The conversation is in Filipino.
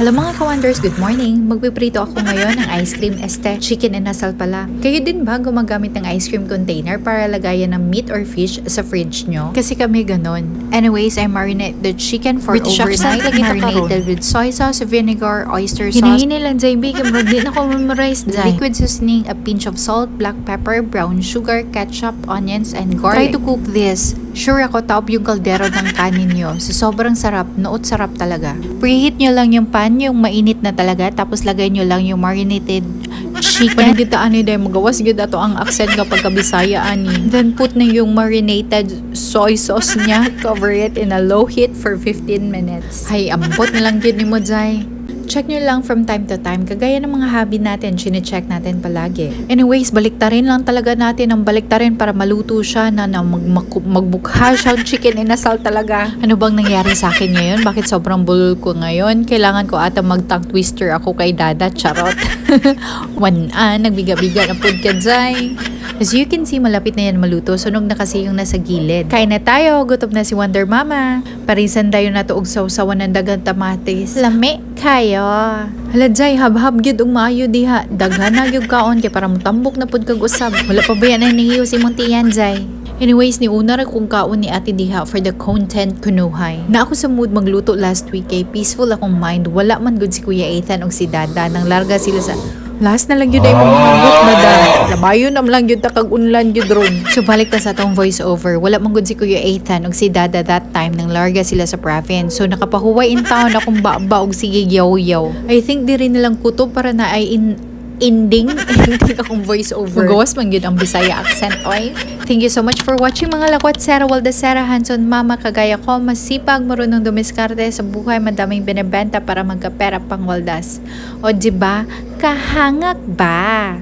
Hello mga ka-wonders, good morning. Magpiprito ako ngayon ng ice cream chicken inasal pala. Kayo din ba gumagamit ng ice cream container para lagayan ng meat or fish sa fridge nyo? Kasi kami ganon. Anyways, I marinate the chicken for With overnight, shark salad, marinated with soy sauce, vinegar, oyster sauce. Hinahinay lang dyan, bigyan mo. Di na ko memorize dyan. Liquid seasoning, a pinch of salt, black pepper, brown sugar, ketchup, onions, and garlic. Try to cook this. Sure ako top yung kaldero ng kanin nyo. So sobrang sarap, noot sarap talaga. Preheat nyo lang yung pan, yung mainit na talaga, tapos lagay nyo lang yung marinated chicken. Panigita ani day magawas gyud ato ang accent kapag kabisaya ani. Then put na yung marinated soy sauce niya, cover it in a low heat for 15 minutes. Hay ambot na lang gyud nimo jay. Check nyo lang from time to time, kagaya ng mga hobby natin, chine-check natin palagi. Anyways, baliktarin lang talaga natin ang baliktarin para maluto siya na magbukha siya ang chicken inasal talaga. Ano bang nangyari sa akin ngayon? Bakit sobrang bulol ko ngayon? Kailangan ko ata mag-tongue twister ako kay Dada, charot. Nagbiga-biga na pud ka dyan. As you can see, malapit na yan maluto. Sunog na kasi yung nasa gilid. Kain na tayo. Gutom na si Wonder Mama. Parisan tayo na tuog sausawan ng dagang tamatis. Lami kayo. Hala jay habhab gyud ug maayo diha. Daghan na gyud kaon kay para mutambok na pud kag usab. Wala pa ba yan ang nangiyo si Montian, Jay? Anyways, ni una ra kung kaon ni Ate Diha for the content kunuhay. Na ako sa mood magluto last week kay peaceful akong mind. Wala man good si Kuya Ethan o si Dada. Nang larga sila sa Last na lang gyud ay mamangabot na da. Labayon nam lang gyud ta kag unlan gyud ron. So balik ta sa atong voice over. Wala man gud si Kuya Ethan ug si Dada that time nang larga sila sa province. So nakapahuway in town akong baba og sige yaw-yaw. I think di rin nilang kutob para na ay ending akong voice over. Magawas man gyud ang Bisaya accent oy. Thank you so much for watching mga lakwat. Sarah Waldesera, Hanson Mama, kagaya ko, masipag, marunong dumiskarte sa buhay, madaming binebenta para magkapera pang waldas. O diba, kahangak ba?